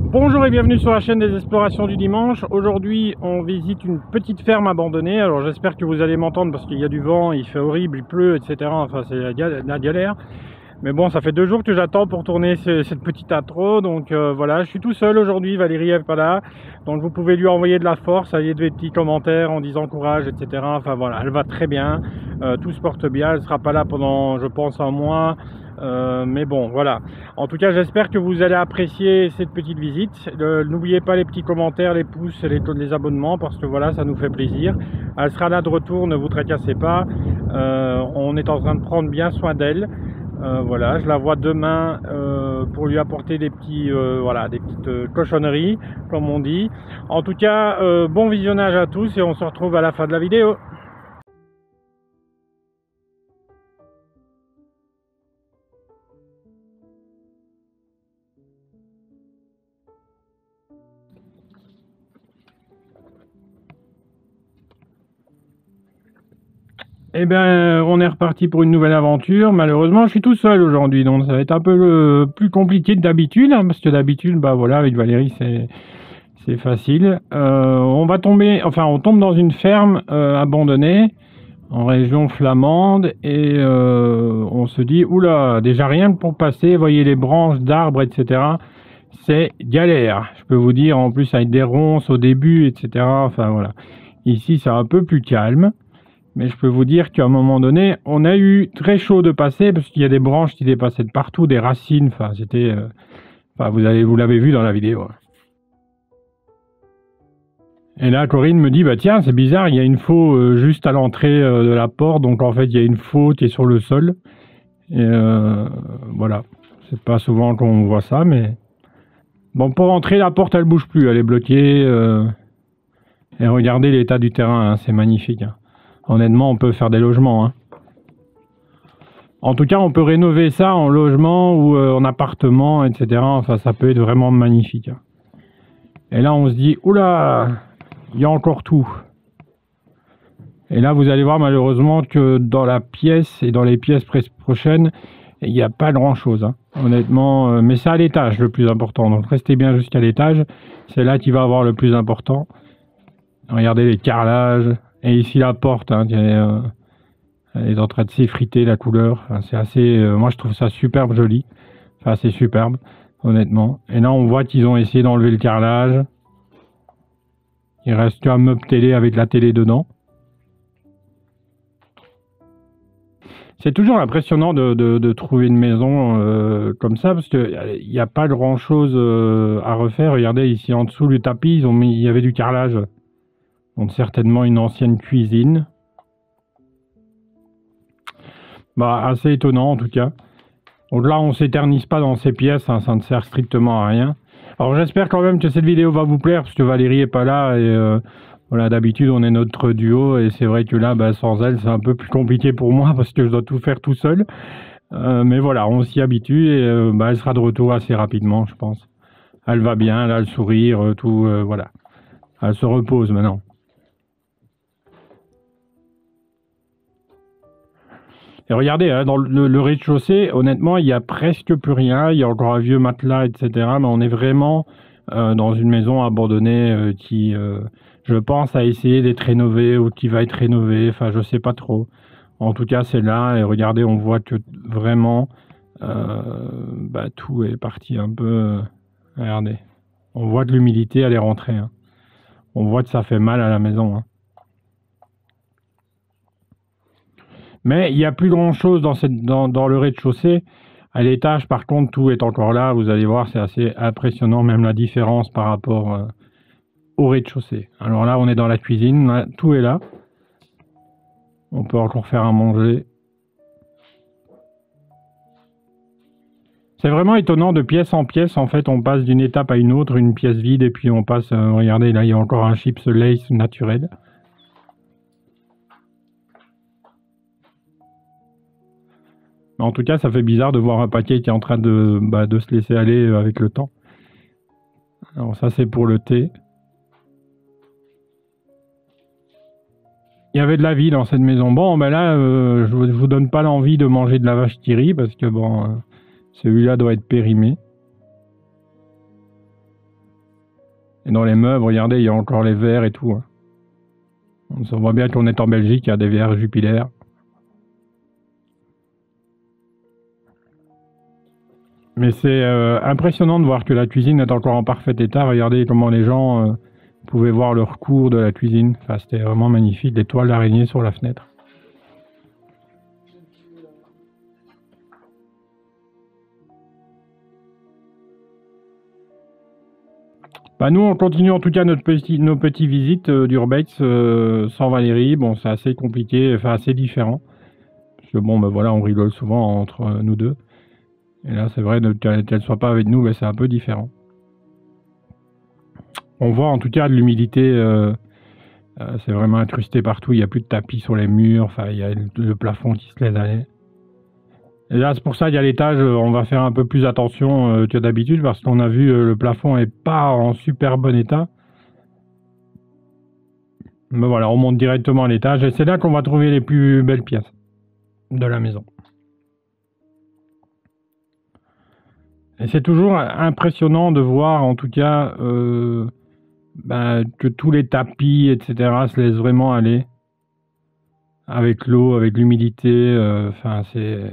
Bonjour et bienvenue sur la chaîne des explorations du dimanche. Aujourd'hui on visite une petite ferme abandonnée. Alors j'espère que vous allez m'entendre parce qu'il y a du vent, il fait horrible, il pleut, etc. Enfin c'est la galère. Mais bon, ça fait 2 jours que j'attends pour tourner cette petite intro. Donc voilà, je suis tout seul aujourd'hui, Valérie n'est pas là. Donc vous pouvez lui envoyer de la force, aller des petits commentaires en disant courage, etc. Enfin voilà, elle va très bien, tout se porte bien, elle sera pas là pendant je pense un mois. Mais bon, voilà. En tout cas, j'espère que vous allez apprécier cette petite visite. N'oubliez pas les petits commentaires, les pouces, les abonnements, parce que voilà, ça nous fait plaisir. Elle sera là de retour, ne vous tracassez pas. On est en train de prendre bien soin d'elle. Voilà, je la vois demain pour lui apporter des petits, voilà, des petites cochonneries, comme on dit. En tout cas, bon visionnage à tous et on se retrouve à la fin de la vidéo. Eh bien, on est reparti pour une nouvelle aventure. Malheureusement, je suis tout seul aujourd'hui, donc ça va être un peu plus compliqué que d'habitude, hein, parce que d'habitude, bah voilà, avec Valérie, c'est facile. On va tomber, enfin, on tombe dans une ferme abandonnée en région flamande et on se dit, oula, déjà rien que pour passer, voyez les branches d'arbres, etc. C'est galère. Je peux vous dire, en plus avec des ronces au début, etc. Enfin voilà. Ici, c'est un peu plus calme. Mais je peux vous dire qu'à un moment donné, on a eu très chaud de passer parce qu'il y a des branches qui dépassaient de partout, des racines. Enfin, c'était, enfin, vous l'avez vu dans la vidéo. Et là, Corinne me dit, bah tiens, c'est bizarre, il y a une faux juste à l'entrée de la porte. Donc en fait, il y a une faux qui est sur le sol. Et voilà, c'est pas souvent qu'on voit ça, mais bon, pour entrer, la porte, elle bouge plus, elle est bloquée. Et regardez l'état du terrain, hein, c'est magnifique. Hein. Honnêtement, on peut faire des logements. Hein. En tout cas, on peut rénover ça en logement ou en appartement, etc. Enfin, ça peut être vraiment magnifique. Hein. Et là, on se dit, oula, il y a encore tout. Et là, vous allez voir malheureusement que dans la pièce et dans les pièces prochaines, il n'y a pas grand-chose. Hein. Honnêtement, mais c'est à l'étage le plus important. Donc, restez bien jusqu'à l'étage. C'est là qu'il va avoir le plus important. Regardez les carrelages. Et ici, la porte, hein, elle est en train de s'effriter la couleur. Enfin, c'est assez. Moi, je trouve ça superbe joli. Enfin, c'est superbe, honnêtement. Et là, on voit qu'ils ont essayé d'enlever le carrelage. Il reste qu'un meuble télé avec la télé dedans. C'est toujours impressionnant de trouver une maison comme ça parce qu'il n'y a pas grand chose à refaire. Regardez ici en dessous du tapis, il y avait du carrelage. Donc certainement une ancienne cuisine. Bah, assez étonnant en tout cas. Donc là, on s'éternise pas dans ces pièces, hein, ça ne sert strictement à rien. Alors j'espère quand même que cette vidéo va vous plaire, parce que Valérie est pas là, et voilà, d'habitude on est notre duo, et c'est vrai que là, bah, sans elle, c'est un peu plus compliqué pour moi, parce que je dois tout faire tout seul. Mais voilà, on s'y habitue, et bah, elle sera de retour assez rapidement, je pense. Elle va bien, elle a le sourire, tout, voilà. Elle se repose maintenant. Et regardez, hein, dans le rez-de-chaussée, honnêtement, il n'y a presque plus rien. Il y a encore un vieux matelas, etc. Mais on est vraiment dans une maison abandonnée qui, je pense, a essayé d'être rénovée ou qui va être rénovée. Enfin, je sais pas trop. En tout cas, c'est là. Et regardez, on voit que vraiment, bah, tout est parti un peu. Regardez. On voit que l'humidité, elle est rentrée. Hein. On voit que ça fait mal à la maison. Hein. Mais il n'y a plus grand chose dans le rez-de-chaussée. À l'étage, par contre, tout est encore là. Vous allez voir, c'est assez impressionnant, même la différence par rapport au rez-de-chaussée. Alors là, on est dans la cuisine, là, tout est là. On peut encore faire à manger. C'est vraiment étonnant de pièce en pièce. En fait, on passe d'une étape à une autre, une pièce vide, et puis on passe. Regardez, là, il y a encore un chips Lay's naturel. En tout cas, ça fait bizarre de voir un paquet qui est en train de se laisser aller avec le temps. Alors ça, c'est pour le thé. Il y avait de la vie dans cette maison. Bon, ben là, je vous donne pas l'envie de manger de la vache qui rit, parce que bon, celui-là doit être périmé. Et dans les meubles, regardez, il y a encore les verres et tout. Hein. On voit bien qu'on est en Belgique, il y a des verres Jupiler. Mais c'est impressionnant de voir que la cuisine est encore en parfait état. Regardez comment les gens pouvaient voir leur cours de la cuisine. Enfin, c'était vraiment magnifique, des toiles d'araignée sur la fenêtre. Bah nous, on continue en tout cas nos petites visites d'Urbex sans Valérie. Bon, c'est assez compliqué, enfin assez différent. Parce que bon, ben voilà, on rigole souvent entre nous deux. Et là, c'est vrai, qu'elle ne soit pas avec nous, ben, c'est un peu différent. On voit en tout cas de l'humidité, c'est vraiment incrusté partout. Il n'y a plus de tapis sur les murs, enfin, il y a le plafond qui se laisse aller. Et là, c'est pour ça qu'à l'étage, on va faire un peu plus attention que d'habitude, parce qu'on a vu le plafond n'est pas en super bon état. Mais voilà, on monte directement à l'étage, et c'est là qu'on va trouver les plus belles pièces de la maison. Et c'est toujours impressionnant de voir, en tout cas, que tous les tapis, etc., se laissent vraiment aller. Avec l'eau, avec l'humidité, enfin, c'est...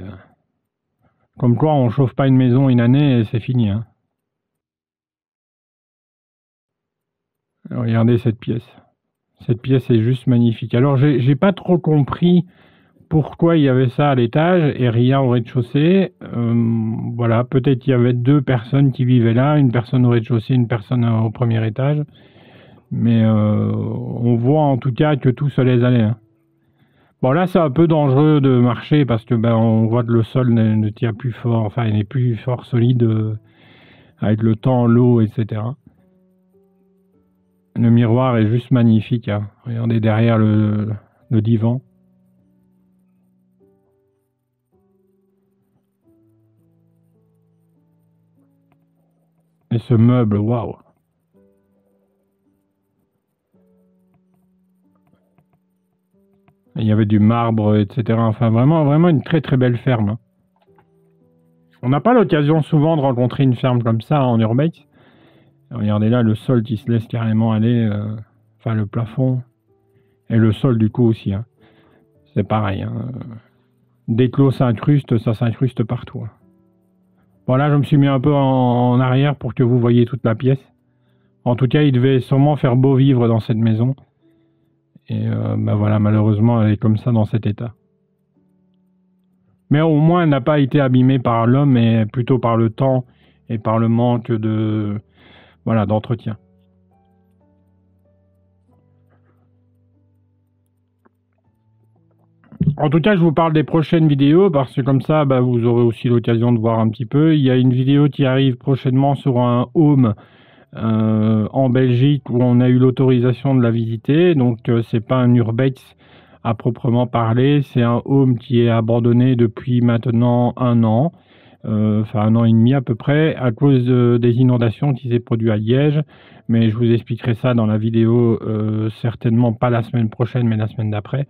Comme quoi, on chauffe pas une maison une année et c'est fini. Hein. Regardez cette pièce. Cette pièce est juste magnifique. Alors, j'ai pas trop compris pourquoi il y avait ça à l'étage et rien au rez-de-chaussée. Voilà, peut-être qu'il y avait 2 personnes qui vivaient là, une personne au rez-de-chaussée, une personne au premier étage. Mais on voit en tout cas que tout se laisse aller. Hein. Bon là c'est un peu dangereux de marcher parce que on voit que le sol ne tient plus fort, enfin il n'est plus fort solide avec le temps, l'eau, etc. Le miroir est juste magnifique. Hein. Regardez derrière le divan. Et ce meuble, waouh! Il y avait du marbre, etc. Enfin, vraiment une très très belle ferme. Hein. On n'a pas l'occasion souvent de rencontrer une ferme comme ça en urbex. Regardez là, le sol qui se laisse carrément aller. Enfin, le plafond. Et le sol du coup aussi. Hein. C'est pareil. Hein. Dès que l'eau s'incruste, ça s'incruste partout. Hein. Bon là, je me suis mis un peu en arrière pour que vous voyez toute la pièce. En tout cas, il devait sûrement faire beau vivre dans cette maison. Et voilà, malheureusement, elle est comme ça dans cet état. Mais au moins, elle n'a pas été abîmée par l'homme, mais plutôt par le temps et par le manque d'entretien. En tout cas, je vous parle des prochaines vidéos parce que comme ça, vous aurez aussi l'occasion de voir un petit peu. Il y a une vidéo qui arrive prochainement sur un home en Belgique où on a eu l'autorisation de la visiter. Donc, c'est pas un urbex à proprement parler. C'est un home qui est abandonné depuis maintenant 1 an. Enfin 1 an et demi à peu près, à cause des inondations qui s'est produit à Liège. Mais je vous expliquerai ça dans la vidéo, certainement pas la semaine prochaine, mais la semaine d'après.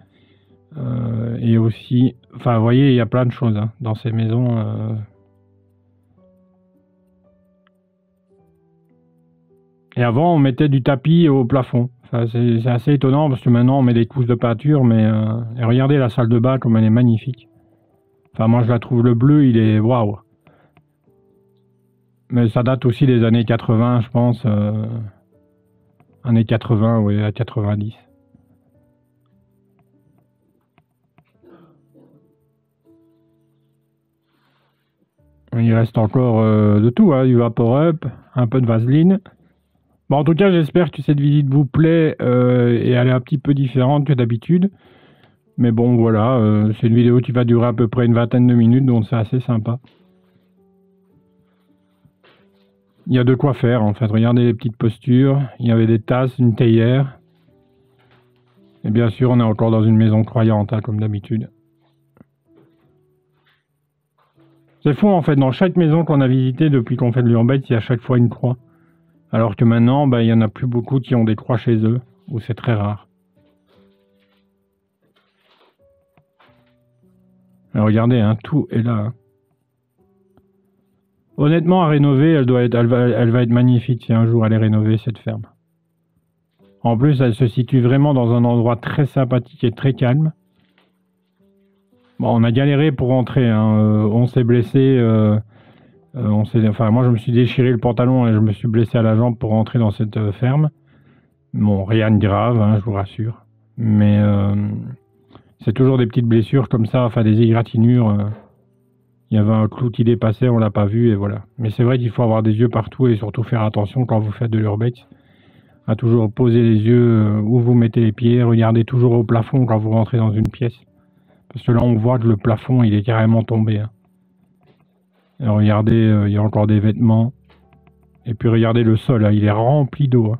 Et aussi, enfin vous voyez, il y a plein de choses hein, dans ces maisons. Et avant, on mettait du tapis au plafond. Enfin, c'est assez étonnant parce que maintenant, on met des couches de peinture, mais et regardez la salle de bain comme elle est magnifique. Enfin, moi, je la trouve, le bleu, il est waouh. Mais ça date aussi des années 80, je pense. Années 80, oui, à 90. Il reste encore de tout, hein, du Vapor-Up, un peu de Vaseline. Bon, en tout cas, j'espère que cette visite vous plaît et elle est un petit peu différente que d'habitude. Mais bon, voilà, c'est une vidéo qui va durer à peu près une vingtaine de minutes, donc c'est assez sympa. Il y a de quoi faire, en fait. Regardez les petites postures. Il y avait des tasses, une théière. Et bien sûr, on est encore dans une maison croyante, hein, comme d'habitude. C'est fou, en fait. Dans chaque maison qu'on a visitée depuis qu'on fait de l'urbex, il y a à chaque fois une croix. Alors que maintenant, il n'y en a plus beaucoup qui ont des croix chez eux, ou c'est très rare. Alors regardez, hein, tout est là. Hein. Honnêtement, à rénover, elle va être magnifique si un jour elle est rénovée, cette ferme. En plus, elle se situe vraiment dans un endroit très sympathique et très calme. Bon, on a galéré pour rentrer, hein. On s'est blessé. Enfin, moi, je me suis déchiré le pantalon et je me suis blessé à la jambe pour rentrer dans cette ferme. Bon, rien de grave, hein, je vous rassure. Mais c'est toujours des petites blessures comme ça, enfin des égratignures. Il y avait un clou qui dépassait, on l'a pas vu et voilà. Mais c'est vrai qu'il faut avoir des yeux partout et surtout faire attention quand vous faites de l'urbex. À toujours poser les yeux où vous mettez les pieds, regardez toujours au plafond quand vous rentrez dans une pièce. Parce que là, on voit que le plafond, il est carrément tombé, hein. Et regardez, il y a encore des vêtements. Et puis regardez le sol, là, il est rempli d'eau, hein.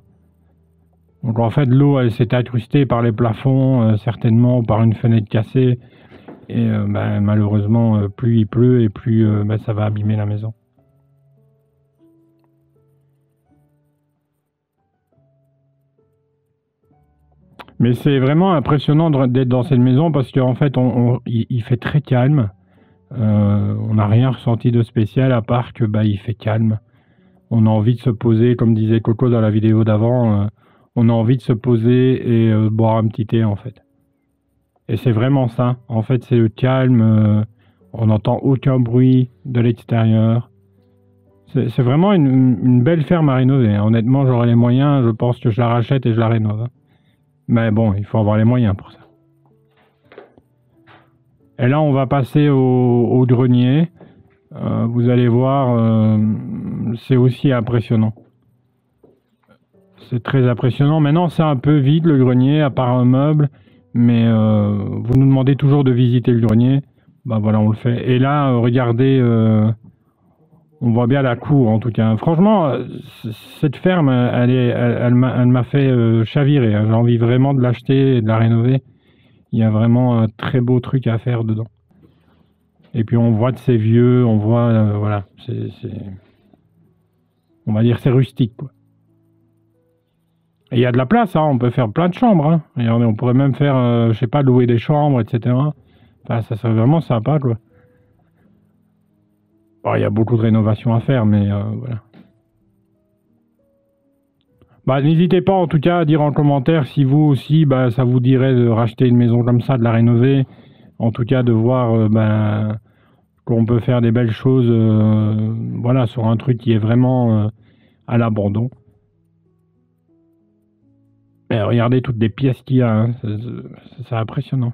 Donc en fait, l'eau, elle s'est incrustée par les plafonds, certainement par une fenêtre cassée. Et malheureusement, plus il pleut et plus ça va abîmer la maison. Mais c'est vraiment impressionnant d'être dans cette maison parce qu'en fait, il fait très calme. On n'a rien ressenti de spécial à part que il fait calme. On a envie de se poser, comme disait Coco dans la vidéo d'avant, on a envie de se poser et boire un petit thé en fait. Et c'est vraiment ça. En fait, c'est le calme. On n'entend aucun bruit de l'extérieur. C'est vraiment une belle ferme à rénover, hein. Honnêtement, j'aurais les moyens, je pense que je la rachète et je la rénove, hein. Mais bon, il faut avoir les moyens pour ça. Et là, on va passer au grenier. Vous allez voir, c'est aussi impressionnant. C'est très impressionnant. Maintenant, c'est un peu vide le grenier, à part un meuble. Mais vous nous demandez toujours de visiter le grenier. Bah voilà, on le fait. Et là, regardez, on voit bien la cour en tout cas. Franchement, cette ferme, elle m'a fait chavirer, hein. J'ai envie vraiment de l'acheter et de la rénover. Il y a vraiment un très beau truc à faire dedans. Et puis on voit de ces vieux, on voit, voilà, on va dire c'est rustique, quoi. Et il y a de la place, hein, on peut faire plein de chambres, hein. Regardez, on pourrait même faire, je sais pas, louer des chambres, etc. Enfin, ça serait vraiment sympa, quoi. Bon, il y a beaucoup de rénovations à faire, mais voilà. N'hésitez pas en tout cas à dire en commentaire si vous aussi, ça vous dirait de racheter une maison comme ça, de la rénover. En tout cas, de voir qu'on peut faire des belles choses, voilà, sur un truc qui est vraiment à l'abandon. Et regardez toutes les pièces qu'il y a, hein. C'est impressionnant.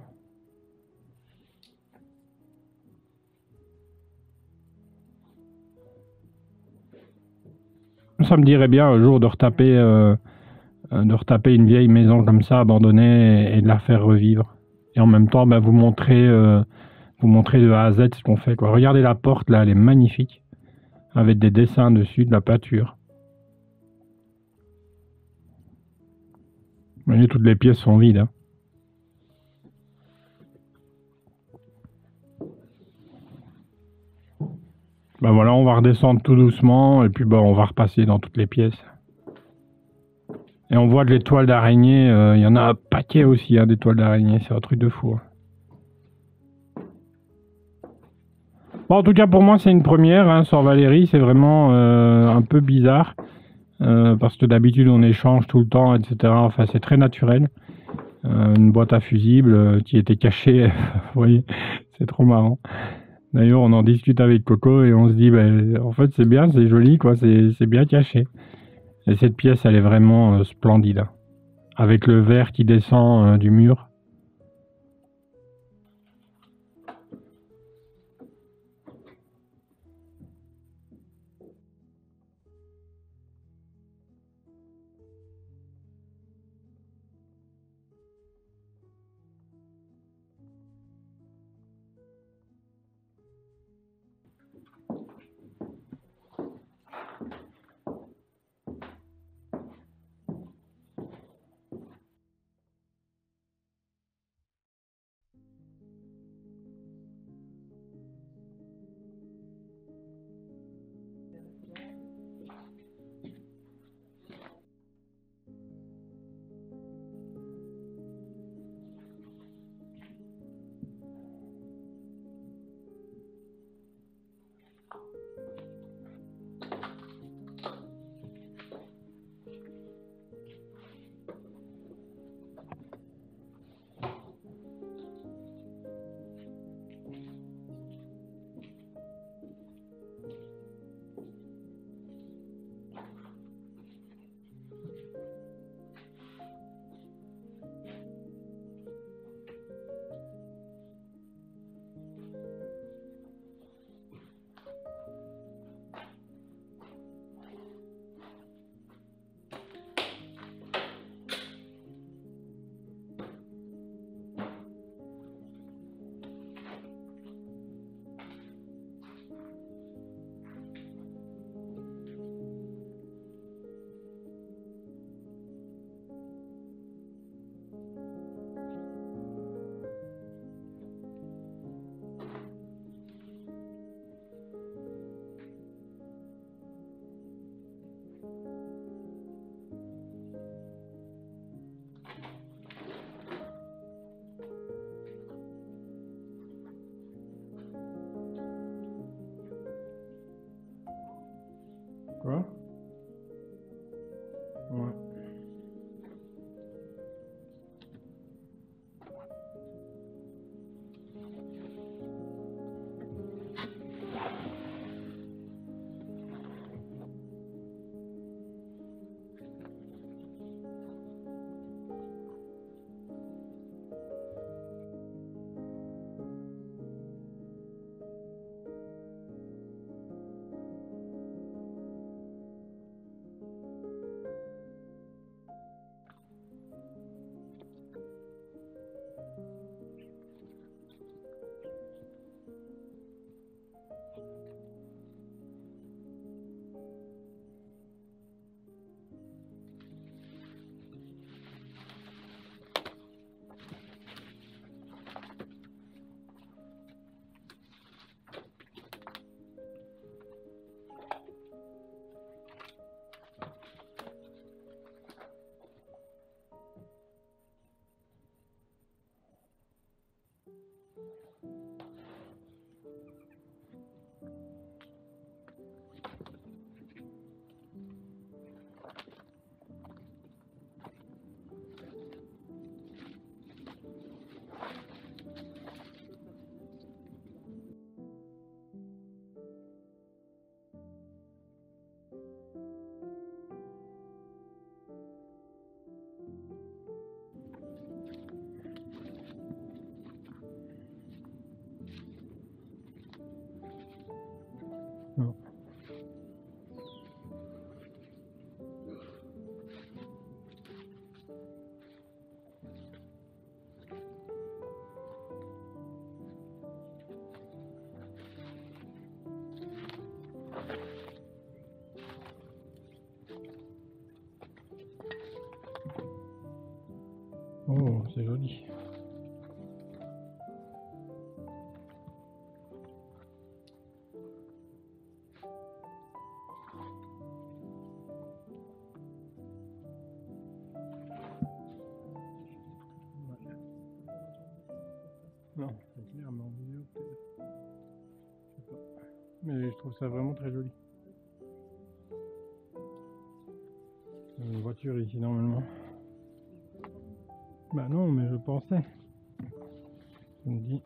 Ça me dirait bien un jour de retaper une vieille maison comme ça, abandonnée, et de la faire revivre. Et en même temps, vous montrer de A à Z ce qu'on fait, quoi. Regardez la porte, là, elle est magnifique. Avec des dessins dessus, de la peinture. Vous voyez, toutes les pièces sont vides, hein. Voilà, on va redescendre tout doucement, et puis on va repasser dans toutes les pièces. Et on voit de l'étoile d'araignée, il y en a un paquet aussi, hein, d'étoiles d'araignée, c'est un truc de fou, hein. Bon, en tout cas, pour moi, c'est une première, hein, sur Valérie, c'est vraiment un peu bizarre, parce que d'habitude, on échange tout le temps, etc. Enfin, c'est très naturel. Une boîte à fusibles qui était cachée, vous voyez, c'est trop marrant. D'ailleurs, on en discute avec Coco et on se dit, en fait, c'est bien, c'est joli, quoi, c'est bien caché. Et cette pièce, elle est vraiment splendide, hein. Avec le verre qui descend du mur. Quoi? Ouais. Non. Oh, c'est joli. Non, c'est clair, mais en vidéo peut-être. Je sais pas. Mais je trouve ça vraiment très joli. Il y a une voiture ici normalement. Bah non, mais je pensais. Je me dis.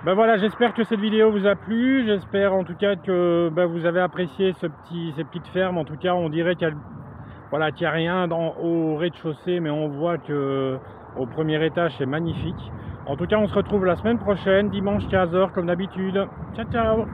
Ben voilà, j'espère que cette vidéo vous a plu, j'espère en tout cas que vous avez apprécié ces petites fermes. En tout cas, on dirait qu'il n'y a rien au rez-de-chaussée, mais on voit que au premier étage c'est magnifique. En tout cas, on se retrouve la semaine prochaine, dimanche 15 h comme d'habitude. Ciao ciao.